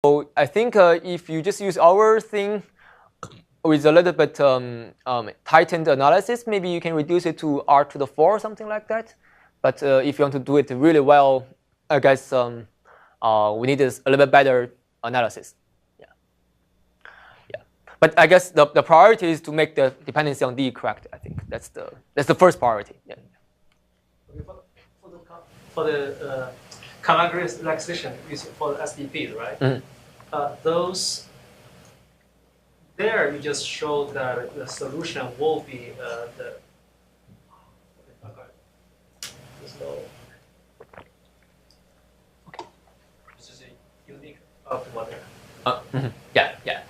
So I think if you just use our thing with a little bit tightened analysis, maybe you can reduce it to r to the 4 or something like that. But if you want to do it really well, I guess we need a little bit better analysis. Yeah. But I guess the priority is to make the dependency on D correct. I think that's the first priority. Yeah. For the Canagris relaxation for the SDPs, right? Mm-hmm. Those there you just showed that the solution will be the. So, okay. This is a unique model. Yeah.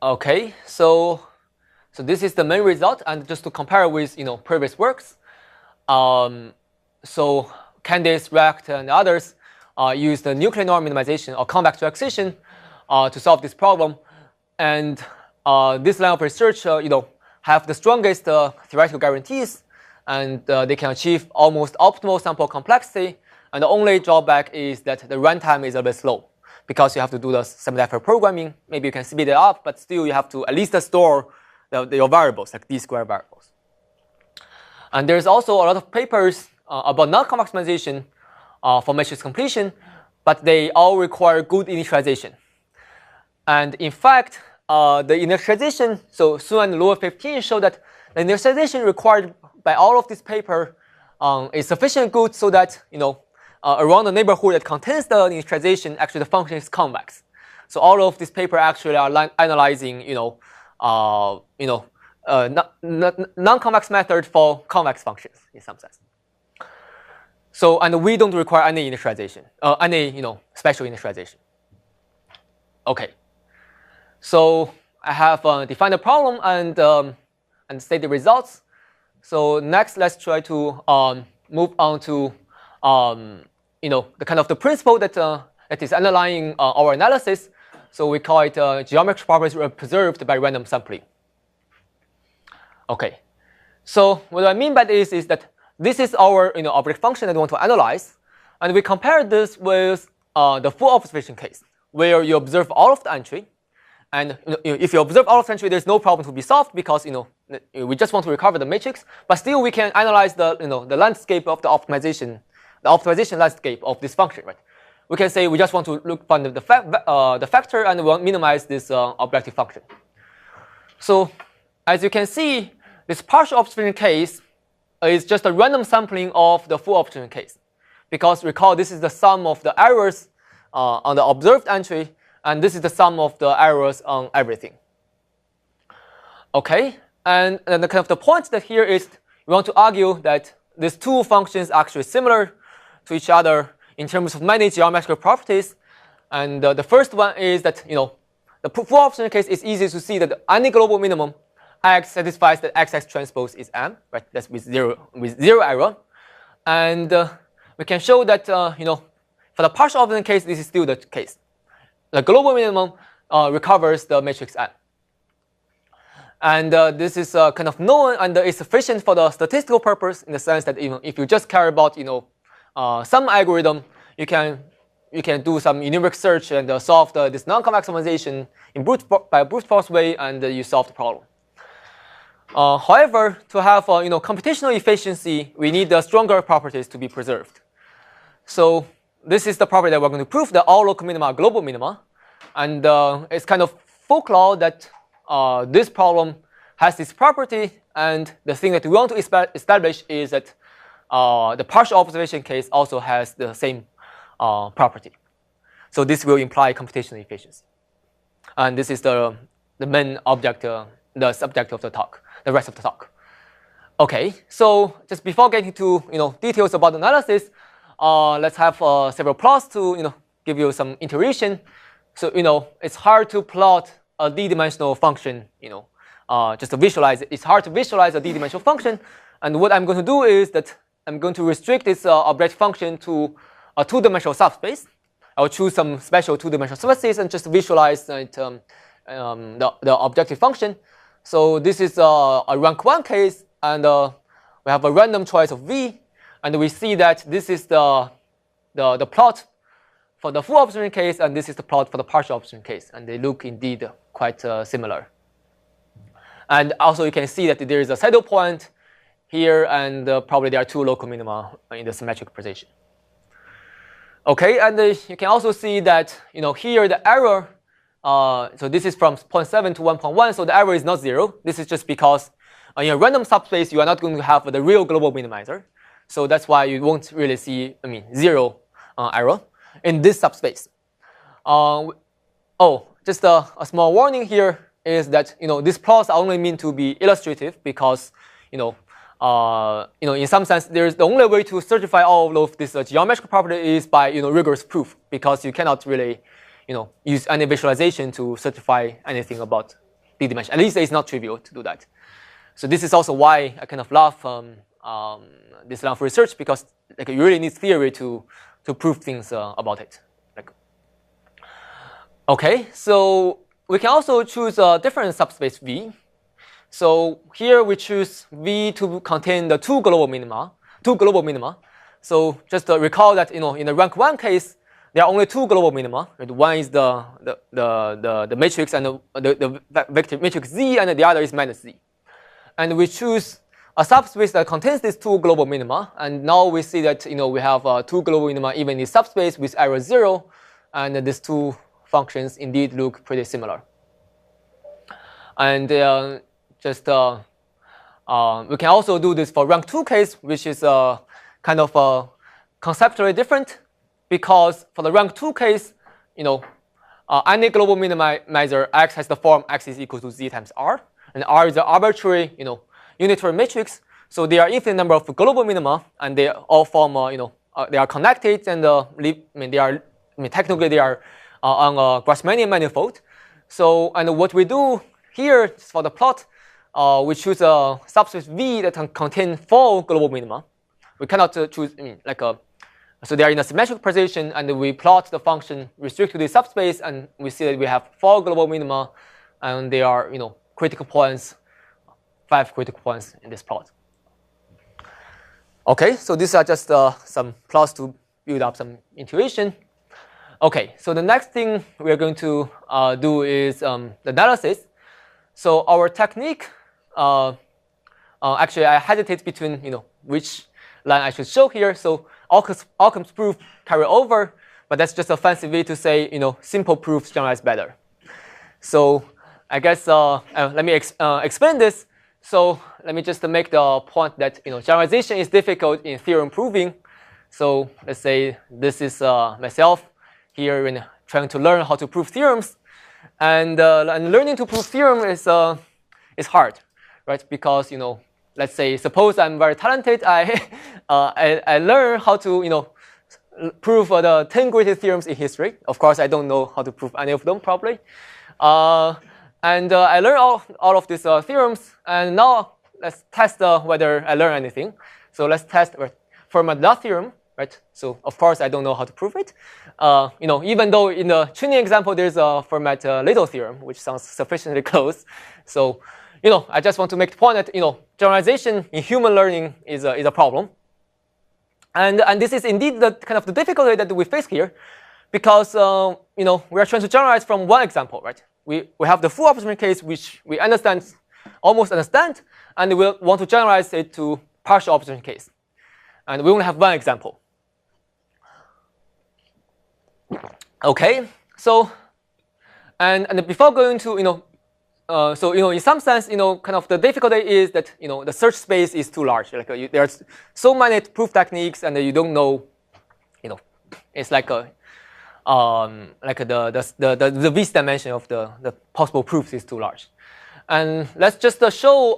Okay, so this is the main result, and just to compare with previous works, so Candice, Recht, and others use the nuclear norm minimization or convex relaxation to solve this problem, and this line of research, have the strongest theoretical guarantees, and they can achieve almost optimal sample complexity. And the only drawback is that the runtime is a bit slow, because you have to do the semi-definite programming. Maybe you can speed it up, but still you have to at least store your variables, like d-square variables. And there's also a lot of papers about non-convex maximization for matrix completion, but they all require good initialization. And in fact, the initialization, so Sun and Luo 15 show that the initialization required by all of this paper is sufficient good so that around the neighborhood that contains the initialization, actually the function is convex. So all of this paper actually are analyzing non-convex method for convex functions in some sense. So, and we don't require any initialization, any special initialization. Okay. So I have defined the problem and state the results. So next, let's try to move on to the kind of the principle that is underlying our analysis. So we call it geometric properties preserved by random sampling. Okay. So what I mean by this is that this is our object function that we want to analyze, and we compare this with the full observation case, where you observe all of the entry, and if you observe all of the entry, there's no problem to be solved because we just want to recover the matrix, but still we can analyze the the landscape of the optimization landscape of this function, right? We can say we just want to find the factor and we want to minimize this objective function. So as you can see, this partial observation case is just a random sampling of the full observation case, because recall this is the sum of the errors on the observed entry, and this is the sum of the errors on everything. Okay, and the kind of the point that here is we want to argue that these two functions are actually similar to each other in terms of many geometrical properties. And the first one is that the full observation case is easy to see that any global minimum X satisfies that XX transpose is M, right? That's with zero error. And we can show that for the partial observation case, this is still the case. The global minimum recovers the matrix M. And this is kind of known and is sufficient for the statistical purpose in the sense that if you just care about some algorithm, you can do some numeric search and solve this non-convex optimization by a brute force way, and you solve the problem. However, to have computational efficiency, we need the stronger properties to be preserved. So this is the property that we're going to prove, that all local minima are global minima. And it's kind of folklore that this problem has this property, and the thing that we want to establish is that the partial observation case also has the same property. So this will imply computational efficiency. And this is the main object, the subject of the talk, the rest of the talk. Okay, so just before getting to details about the analysis, let's have several plots to give you some intuition. So it's hard to plot a d-dimensional function. Just to visualize it, it's hard to visualize a d-dimensional function. And what I'm going to do is that I'm going to restrict this objective function to a two-dimensional subspace. I'll choose some special two-dimensional spaces and just visualize the objective function. So this is a rank 1 case, and we have a random choice of v, and we see that this is the plot for the full observation case, and this is the plot for the partial observation case, and they look indeed quite similar. And also you can see that there is a saddle point here, and probably there are two local minima in the symmetric position. Okay, and you can also see that here the error. So this is from 0.7 to 1.1, so the error is not 0. This is just because in a random subspace you are not going to have the real global minimizer, so that's why you won't really see 0 error in this subspace. Just a small warning here is that these plots are only meant to be illustrative because in some sense there's the only way to certify all of this geometrical property is by rigorous proof, because you cannot really use any visualization to certify anything about D dimension. At least it's not trivial to do that. So this is also why I kind of love this line of research, because you really need theory to prove things about it. Okay, so we can also choose a different subspace V. So here we choose V to contain the two global minima. So just recall that in the rank 1 case, there are only two global minima. Right? One is the matrix and the vector matrix Z, and the other is minus Z. And we choose a subspace that contains these two global minima. And now we see that we have two global minima even in subspace with error 0, and these two functions indeed look pretty similar. And we can also do this for rank 2 case, which is kind of conceptually different, because for the rank 2 case, any global minimizer X has the form X is equal to Z times R, and R is an arbitrary, unitary matrix. So there are infinite number of global minima, and they all form, they are connected, and technically they are on a Grassmannian manifold. So, and what we do here for the plot, we choose a subspace V that can contain 4 global minima. We cannot choose, so they are in a symmetric position, and we plot the function restrict to this subspace, and we see that we have 4 global minima, and they are, critical points, 5 critical points in this plot. Okay, so these are just some plots to build up some intuition. Okay, so the next thing we are going to do is the analysis. So our technique, actually I hesitate between which line I should show here. So Occam's proof carry over, but that's just a fancy way to say simple proofs generalize better. So I guess let me explain this. So let me just make the point that generalization is difficult in theorem proving. So let's say this is myself here in trying to learn how to prove theorems, and learning to prove theorem is hard, right? Because let's say suppose I'm very talented, I learn how to prove the 10 greatest theorems in history. Of course, I don't know how to prove any of them probably, and I learn all of these theorems, and now let's test whether I learn anything. So let's test Fermat theorem. Right, so of course I don't know how to prove it. Even though in the tuning example there's a Fermat-Little theorem, which sounds sufficiently close. So, I just want to make the point that generalization in human learning is a problem, and this is indeed the kind of the difficulty that we face here, because we are trying to generalize from one example, right? We have the full observation case, which we almost understand, and we want to generalize it to partial observation case, and we only have one example. Okay, so and before going to in some sense kind of the difficulty is that the search space is too large. There's so many proof techniques, and you don't know it's like the V's dimension of the possible proofs is too large. And let's just show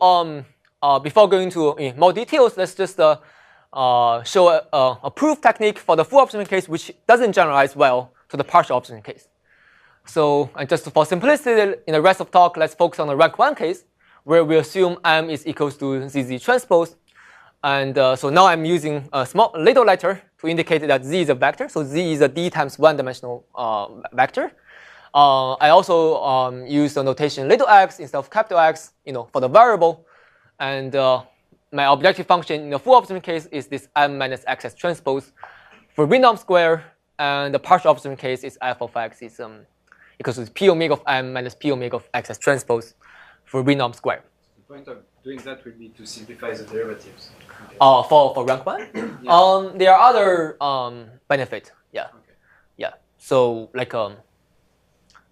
before going to more details, let's just show a proof technique for the full observation case which doesn't generalize well to the partial observation case. So, and just for simplicity, in the rest of talk, let's focus on the rank 1 case, where we assume M is equals to ZZ transpose. And so now I'm using a little letter to indicate that Z is a vector. So Z is a D times 1-dimensional vector. I also use the notation little x instead of capital X, for the variable. And my objective function in the full observation case is this M minus XS transpose for binom square and the partial observation case is f of x is equals to p omega of m minus p omega of x as transpose for renorm square. The point of doing that would be to simplify the derivatives. For rank 1? Yeah. There are other benefits. Yeah. Okay. Yeah. So like for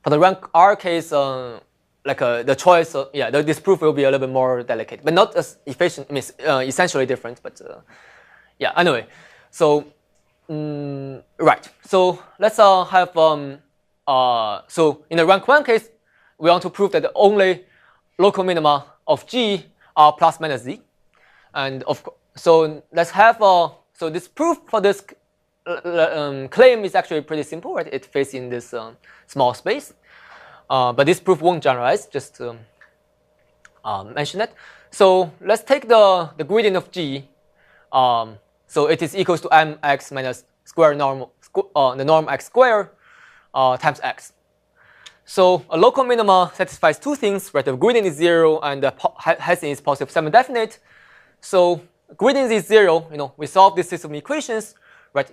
the rank R case, the choice, this proof will be a little bit more delicate, but not as efficient. I mean, essentially different, but yeah. Anyway, so right. So let's have so in the rank 1 case, we want to prove that the only local minima of G are plus minus Z, and so let's have so this proof for this claim is actually pretty simple, right? It fits in this small space. But this proof won't generalize, just to mention that. So let's take the gradient of G. So it is equals to mx minus square norm, the norm x squared times x. So a local minima satisfies two things, right? The gradient is 0 and the Hessian is positive semi-definite. So gradient is 0, we solve this system of equations, right?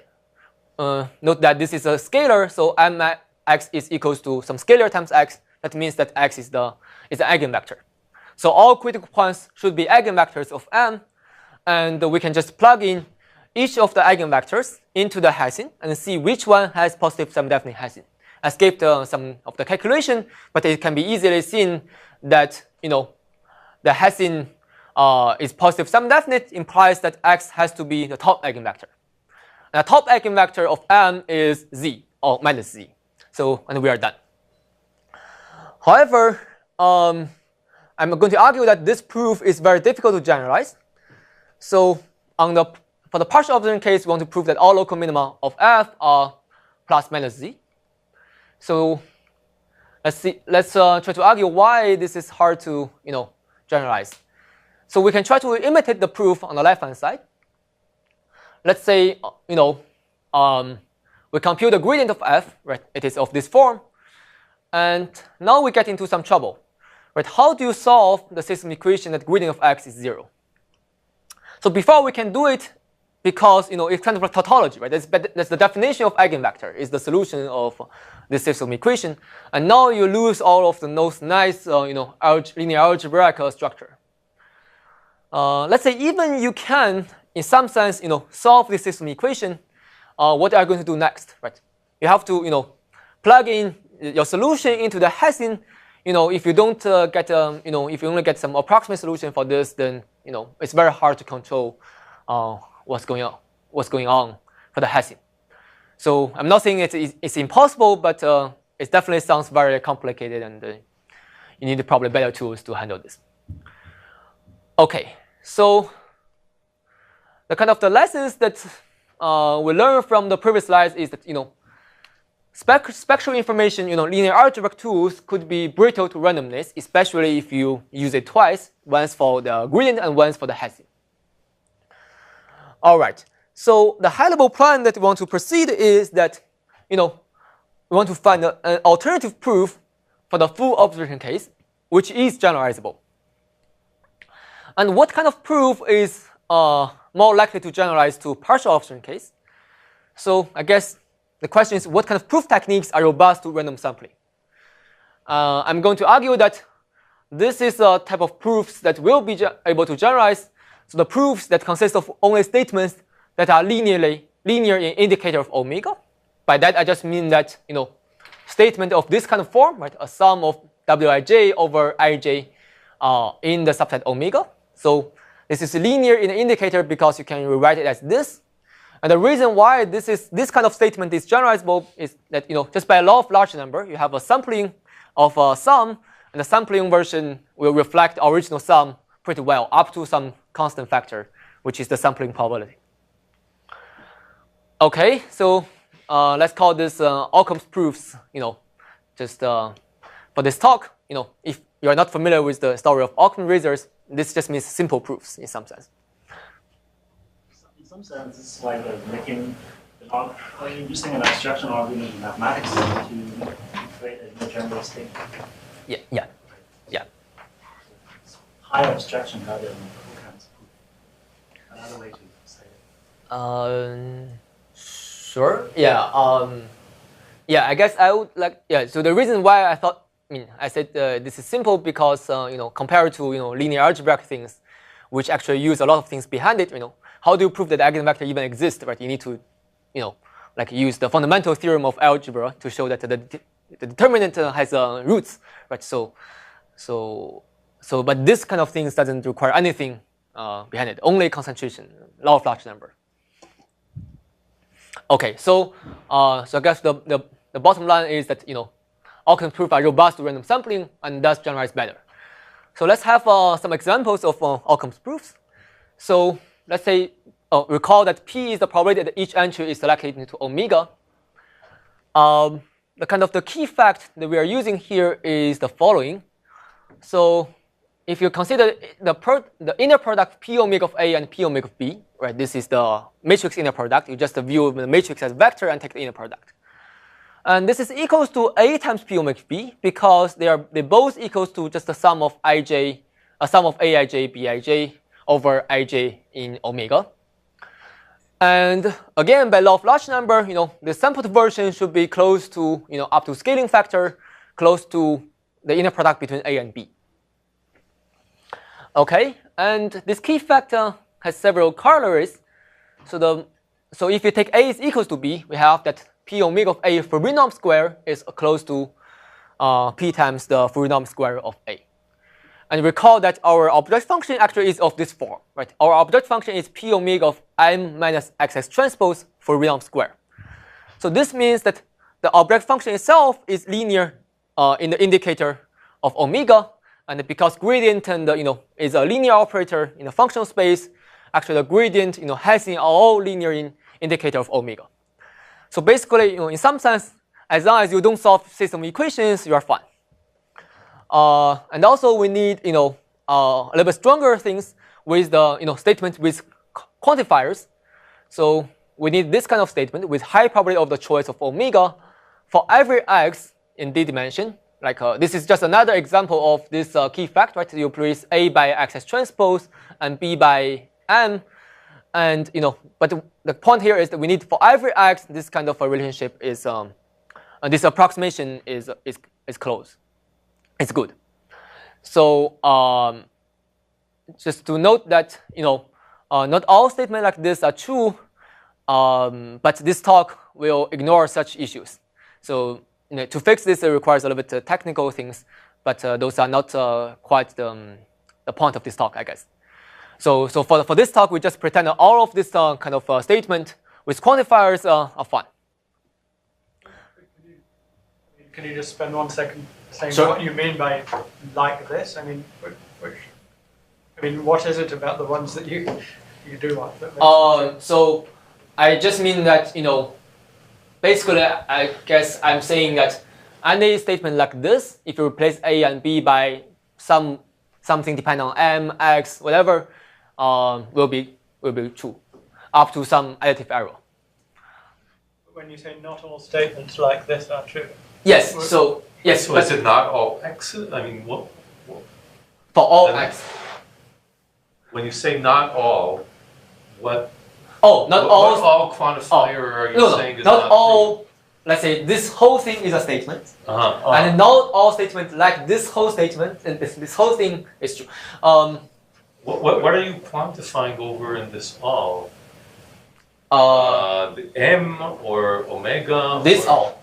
Note that this is a scalar, so mx is equals to some scalar times x. That means that x is an eigenvector. So all critical points should be eigenvectors of m, and we can just plug in each of the eigenvectors into the Hessian and see which one has positive semi-definite Hessian. I skipped some of the calculation, but it can be easily seen that the Hessian is positive semi-definite, implies that x has to be the top eigenvector. And the top eigenvector of m is z, or minus z. So, and we are done. However, I'm going to argue that this proof is very difficult to generalize. So, for the partial observation case, we want to prove that all local minima of f are plus minus z. So, let's try to argue why this is hard to generalize. So we can try to imitate the proof on the left-hand side. Let's say we compute the gradient of f, right? It is of this form, and now we get into some trouble, right? How do you solve the system equation that gradient of x is 0? So before we can do it, because it's kind of a tautology, right? That's the definition of eigenvector, is the solution of this system equation, and now you lose all of those nice linear algebraic structure. Let's say even you can, in some sense, solve this system equation. What are you going to do next, right? You have to, plug in your solution into the Hessian. If you don't get, if you only get some approximate solution for this, then it's very hard to control what's going on for the Hessian. So I'm not saying it's impossible, but it definitely sounds very complicated, and you need probably better tools to handle this. Okay, so the kind of the lessons that we learned from the previous slides is that spectral information, linear algebraic tools could be brittle to randomness, especially if you use it twice, once for the gradient and once for the Hessian. All right. So the high-level plan that we want to proceed is that we want to find an alternative proof for the full observation case, which is generalizable. And what kind of proof is more likely to generalize to partial observation case? So I guess the question is, what kind of proof techniques are robust to random sampling? I'm going to argue that this is a type of proofs that will be able to generalize. So the proofs that consist of only statements that are linear in indicator of omega. By that I just mean that statement of this kind of form, right? A sum of wij over ij in the subset omega. So this is linear in the indicator because you can rewrite it as this. And the reason why this kind of statement is generalizable is that just by a law of large number, you have a sampling of a sum, and the sampling version will reflect the original sum pretty well up to some constant factor, which is the sampling probability. Okay, so let's call this Occam's proofs. Just for this talk, if you are not familiar with the story of Occam razors, this just means simple proofs in some sense. In some sense, it's like making using an abstraction argument in mathematics to create a general statement. Yeah. High abstraction rather than Occam's proof. Another way to say it. Sure. Yeah. Yeah. I guess I would like. Yeah. So the reason why I said this is simple because compared to linear algebraic things, which actually use a lot of things behind it. How do you prove that the eigenvector even exists? Right. You need to, like use the fundamental theorem of algebra to show that the determinant has roots. Right. But this kind of things doesn't require anything behind it. Only concentration, law of large number. Okay, so I guess the bottom line is that Occam's proof are robust to random sampling and thus generalize better. So let's have some examples of Occam's proofs. So let's say recall that P is the probability that each entry is selected into omega. The key fact that we are using here is the following. So if you consider the inner product P omega of A and P omega of B, right? This is the matrix inner product. You just view the matrix as vector and take the inner product. And this is equals to A times P omega of B because they both equals to just the sum of Aij, a sum of Aij, Bij over Ij in omega. And again, by law of large number, the sampled version should be close to, up to scaling factor, close to the inner product between A and B. Okay, and this key factor has several corollaries. So if you take A is equals to B, we have that P omega of A Fourier norm square is close to P times the Fourier norm square of A. And recall that our object function actually is of this form, right? Our object function is P omega of M minus XX transpose Fourier norm square. So this means that the object function itself is linear in the indicator of omega, and because gradient and is a linear operator in the functional space, actually the gradient has in all linear indicator of omega. So basically, in some sense, as long as you don't solve system equations, you are fine. And also we need a little bit stronger things with the statement with quantifiers. So we need this kind of statement with high probability of the choice of omega for every x in d dimension. Like this is just another example of this key fact, right? You place A by XS transpose and B by M, and but the point here is that we need for every x this kind of a relationship is this approximation is close. It's good. So just to note that not all statements like this are true, but this talk will ignore such issues. So to fix this, it requires a little bit technical things, but those are not quite the point of this talk, I guess. So for this talk, we just pretend that all of this kind of statement with quantifiers are fine. Can you just spend 1 second saying Sure. what you mean by like this? I mean, what is it about the ones that you do like? That so I just mean that basically I guess I'm saying that any statement like this, if you replace A and B by something depending on M, X, whatever, will be true, up to some additive error. When you say not all statements like this are true. Yes. So yes. So is it not all x's? I mean, what? For all Then- x. When you say not all, what? Oh, not what all. quantifier are you No, saying is not all. true? Let's say this whole thing is a statement, Uh-huh. and not all statements like this whole statement and this whole thing is true. What are you quantifying over in this all? The M or omega? This or- all.